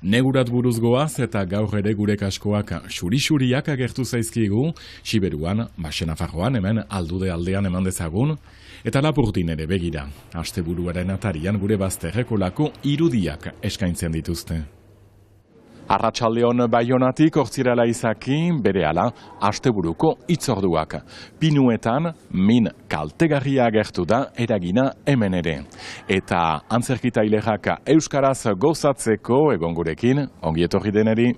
Negurat buruz goaz eta gaur ere gure kaskoak xuri-xuriak agertu zaizkigu, Siberuan, Baxenafarroan, hemen Aldude aldean eman dezagun, eta Lapurdin ere begira. Asteburuaren atarian gure bazterrekolako irudiak eskaintzen dituzte. Arratsaldeon Baionatik Hortzirala Izaki, berehala asteburuko hitzorduak. Pinuetan min kaltegarria agertu da eragina hemen ere. Eta antzerkitailerak euskaraz gozatzeko egon gurekin, ongi etorri deneri.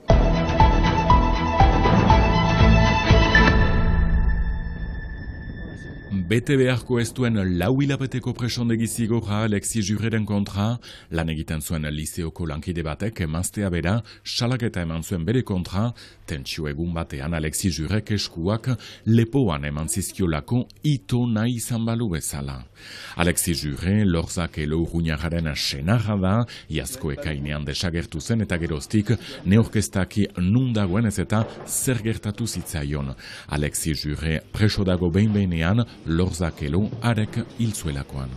Bete beharko ez duen 4 hilabeteko presondegi zigorra Alexis Jureren kontra, lan egiten zuen liseoko lankide batek emaztea bera, salaketa eman zuen bere kontra, tentsio egun batean Alexis Jurek eskuak lepoan eman zizkiolako ito nahi izan balu bezala. Alexis Jure, Lorzakelo urruñararen senarra da, iazko ekainean desagertu zen eta geroztik neorkestaki nun dagoen ez eta zer gertatu zitzaion. Alexis Jure preso dago behin-behinean, Lorzakelo arek hil zuelakoan.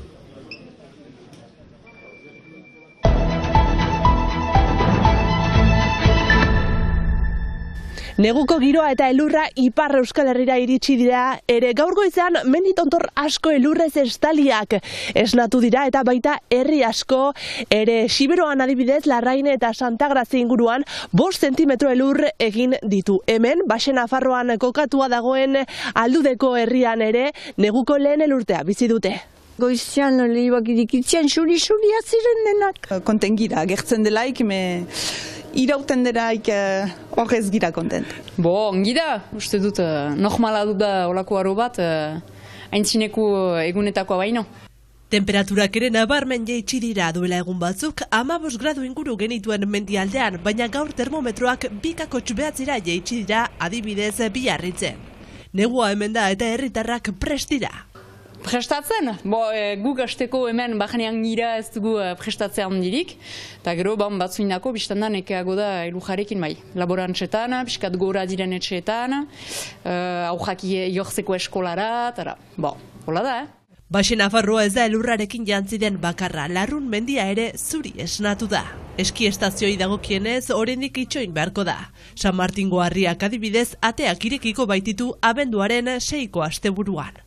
Neguko giroa eta elurra Ipar Euskal Herrira iritsi dira, ere gaur goizean menditontor asko elurrez estaliak esnatu dira eta baita herri asko, ere Siberuan adibidez Larraine eta Santa Grazia inguruan 5 zentimetro elur egin ditu. Hemen, Baxenafarroan kokatua dagoen Aldudeko herrian ere, neguko lehen elurtea bizi dute. Goizean lehiak irikitzen xuri-xuria ziren denak. Kontengira, gertzen delaik, irauten delaik horrez gira kontent. Ongi da, uste dut, normala du da olako aro bat, aintzineko egunetakoa baino. Temperaturak ere nabarmen jaitsi dira, duela egun batzuk 15 gradu inguru genituen mendialdean, baina gaur termometroak 2,9 jaitsi dira, adibidez Biarritzen. Negua hemen da eta herritarrak prest dira. Prestatzen, guk hasteko hemen bajanean gira ez dugu prestatzea handirik, eta gero batzuinako biztandan ekeago da elujarekin bai. Laborantzetan, pixkat gora diren etxeetan, aurrak jortzeko eskolara, eta hola da, Baxenafarroa ez da elurrarekin jantzi den bakarra, Larrun mendia ere zuri esnatu da. Eski estazioi dagokienez, oraindik itxoin beharko da. San Martingo harriak adibidez, ateak irekiko baititu abenduaren 6ko asteburuan.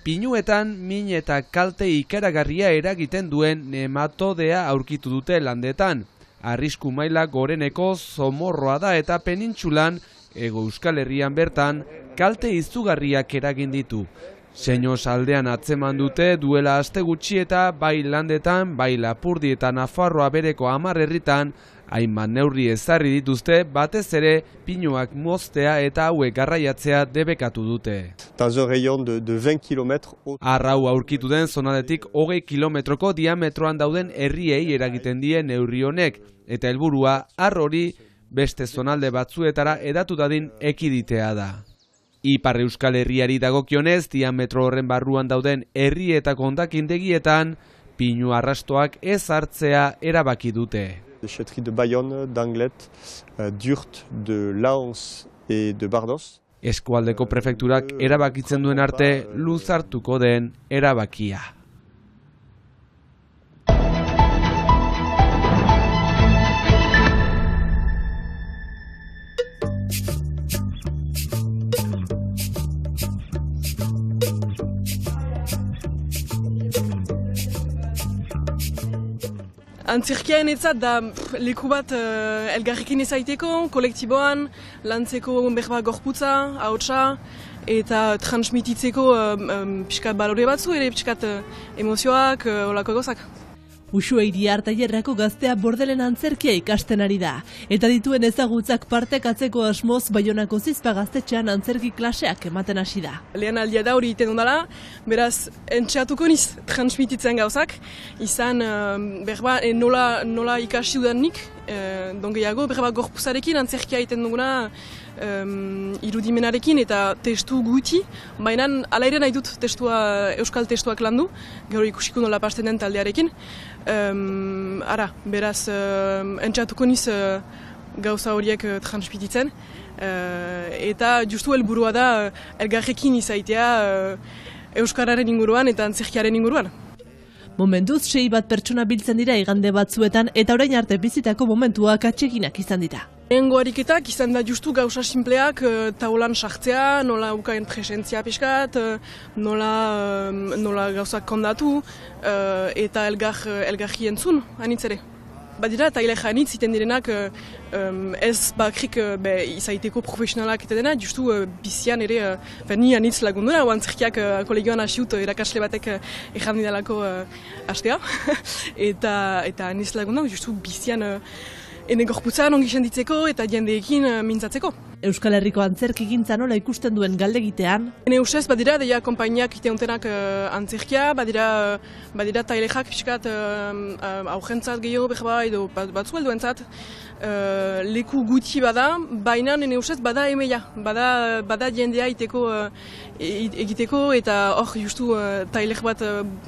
Pinuetan min eta kalte ikaragarria eragiten duen nematodea aurkitu dute landetan. Arrisku maila goreneko Zomorroa da eta penintsulan, Hego Euskal Herrian bertan, kalte izugarriak eragin ditu. Seños aldean atzeman dute duela aste gutxi eta bai landetan, bai Lapurdi eta Nafarroa bereko 10 herritan, hainbat neurri ezarri dituzte, batez ere pinuak moztea eta hauek garraiatzea debekatu dute. Arrau aurkitu den zonaldetik 20 kilometroko diametroan dauden herriei eragiten die neurri honek, eta helburua har hori beste zonalde batzuetara hedatu dadin ekiditea da. Ipar Euskal Herriari dagokionez, diametro horren barruan dauden herrietako hondakindegietan, pinu arrastoak ez hartzea erabaki dute. De Chetry de Bayonne, d'Anglet, d'Urt, de Laons et de Bardos. Eskualdeko prefekturak erabakitzen duen arte luzartuko den erabakia. Antzerkiaren etzat da leku bat elgarrekin ezaiteko, kolektiboan, lantzeko berba gorputza, ahotsa, eta transmititzeko pixkat balore batzu, ere pixkat emozioak, olako gozak. Usue Iriar tailerrako gaztea bordelen antzerkia ikasten ari da, eta dituen ezagutzak partekatzeko asmoz Baionako Zizpa gaztetxean antzerki klaseak ematen hasi da. Lehen aldia da hori iten dudala, beraz entxeatuko niz transmititzen gauzak, izan berba nola ikasi dudanik, dongeago berba gorpuzarekin antzerkia iten duguna irudimenarekin eta testu guti, baina ala ere nahi dut euskal testuak landu, gero ikusiko nola pasten den taldearekin. Beraz, entxatuko niz gauza horiek transmititzen, eta justu helburua da elgarrekin izaitea, euskararen inguruan eta antzerkiaren inguruan. Momentuz 6 bat pertsona biltzen dira igande batzuetan eta orain arte bizitako momentuak atseginak izan dira. Lehengo ariketak izan da justu gauza simpleak taulan sartzea, nola ukain presentzia pixkat, nola gauzak kondatu eta elgarri entzun, anitz ere. Badira, eta hileja anitz iten direnak ez bakrik izaiteko profesionalak eta dena, justu bizian ere, ni anitz lagundura, antzerkiak kolegioan hasiut erakasle batek erran didalako hastea, eta anitz lagundura, justu bizian ene gorputzan ongi senditzeko eta jendeekin mintzatzeko. Euskal Herriko antzerkigintza nola ikusten duen galdegitean. Ene ustez badira, deia konpainiak iteuntenak antzerkia, badira tailexak pixkat aurrentzat gehiago behar edo batzu helduentzat. Leku guti bada, baina ene ustez bada emeia, bada jendea egiteko eta hor justu tailex bat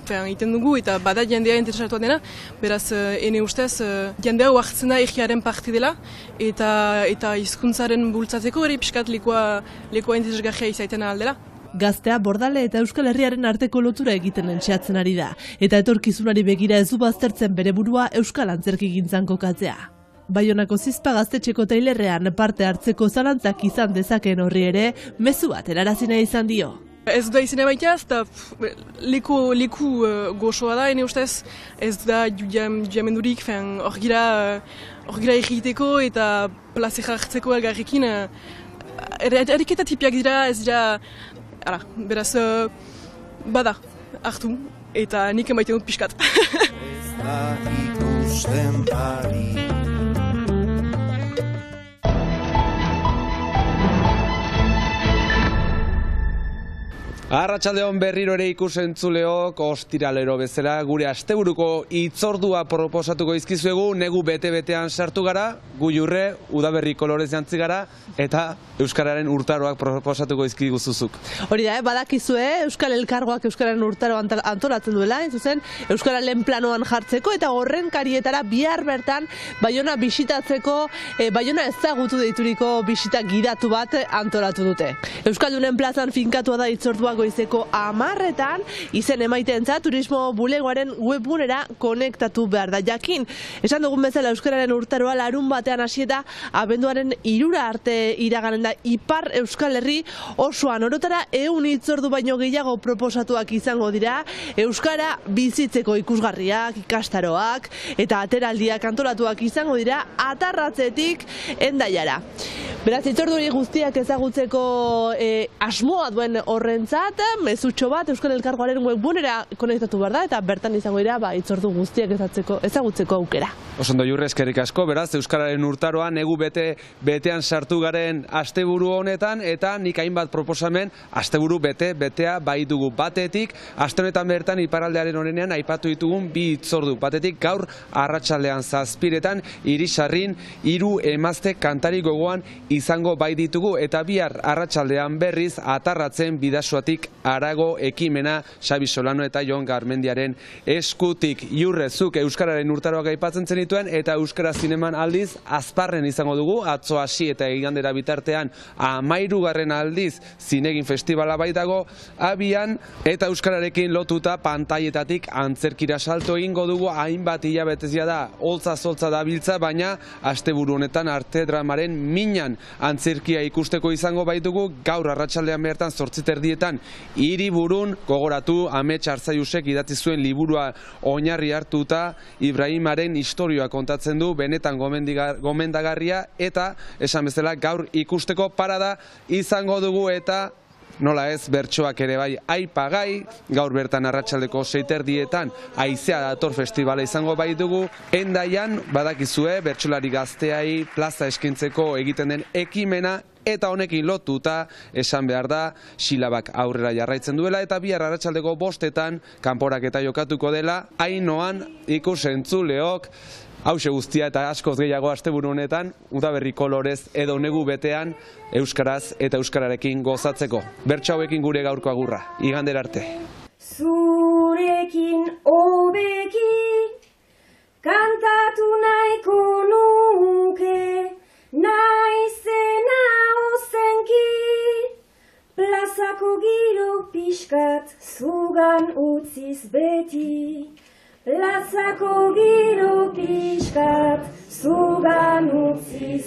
egiten dugu eta bada jendea interesatua dena, beraz ene ustez jendea hartzen da egiaren parte dela eta hizkuntzaren bultzatzeko ere pixkat lekua interesgarria izaiten aldela. Gaztea Bordale eta Euskal Herriaren arteko lotura egiten entxeatzen ari da, eta etorkizunari begira ez du baztertzen bere burua Euskal Antzerkigintzan kokatzea. Baionako Zizpa gaztetxeko tailerrean parte hartzeko zalantzak izan dezakeen horri ere, mezu bat erarazina izan dio. Ez da izena baitaz, eta leku gozoa da, ene ustez, ez da jamendurik, hor gira egiteko eta plazera hartzeko elgarrekin. Eriketa tipiak dira, ez dira, beraz, bada, hartu, eta nik emaiten dut pixkat. Ez da ikusten bari. Arratsaldeon berriro ere ikusentzuleok, ostiralero bezala gure asteburuko hitzordua proposatuko izkizuegu, negu bete-betean sartu gara, gu jurre, udaberri kolorez jantzi gara, eta Euskararen urtaroak proposatuko izkiguzuzuk. Hori da, badakizue, Euskal Elkargoak Euskararen urtaroa antolatzen duela, zuzen, Euskararen planoan jartzeko, eta horren karietara bihar bertan Baiona bisitatzeko, Baiona ezagutu deituriko bisita gidatu bat antolatu dute. Euskaldunen plazan finkatua da hitzordua goizeko 10:00, izen emaitentzat turismo bulegoaren webgunera konektatu behar da. Jakin, esan dugun bezala Euskararen urtaroa larun batean hasi eta abenduaren 3 arte iraganen da Ipar Euskal Herri osoan. Orotara 100 hitzordu baino gehiago proposatuak izango dira, Euskara bizitzeko ikusgarriak, ikastaroak eta ateraldiak antolatuak izango dira Atarratzetik Hendaiara. Beraz, hitzordu hori guztiak ezagutzeko asmoa duen horrentzat, mezutxo bat Euskal Elkargoaren webgunera konektatu behar da, eta bertan izango dira hitzordu guztiak ezagutzeko aukera. Osondo jurre, eskerrik asko, beraz, Euskararen urtaroan negu betean sartu garen asteburu honetan, eta nik hainbat proposamen asteburu betea bai dugu. Batetik, aste honetan bertan iparraldearen honenean aipatu ditugun 2 hitzordu. Batetik, gaur arratsaldean 7:00 Irisarrin 3 emazte kantari gogoan izango bai ditugu, eta bihar arratsaldean berriz Atarratzen Bidasoatik harago ekimena Xabi Solano eta Jon Garmendiaren eskutik. Jurrezuk Euskararen urtaroak aipatzen zenituen, eta Euskara Zineman aldiz Azparren izango dugu, atzo hasi eta igandera bitartean 13. aldiz Zinegin Festivala baitago abian, eta Euskararekin lotuta pantailetatik antzerkira salto egingo dugu. Hainbat hilabetezia da, holtza-zoltza da biltza, baina asteburu honetan arte dramaren minan antzerkia ikusteko izango baitugu. Gaur arratsaldean bertan 8:30 Hiriburun, gogoratu, Amets Arzaiusek idatzi zuen liburua oinarri hartuta Ibrahimaren istorioa kontatzen du, benetan gomendagarria, eta esan bezala gaur ikusteko parada izango dugu, eta nola ez, bertsoak ere bai aipagai. Gaur bertan arratsaldeko 6:30 Haizea dator festivala izango bai dugu. Hendaian, badakizue, bertsolari gazteai plaza eskintzeko egiten den ekimena, eta honekin lotuta esan behar da silabak aurrera jarraitzen duela, eta bihar arratsaldeko 5:00 kanporaketa jokatuko dela. Ainoan ikusentzuleok, hause guztia eta askoz gehiago asteburu honetan, udaberri kolorez edo negu betean euskaraz eta euskararekin gozatzeko. Bertso hauekin gure gaurko agurra, igandera arte. Zurekin hobeki kantatu nahiko nuke, naizena ozenki plazako giro pixka pixkat, zugan utziz beti. Plazako giro pixkat, zugan utziz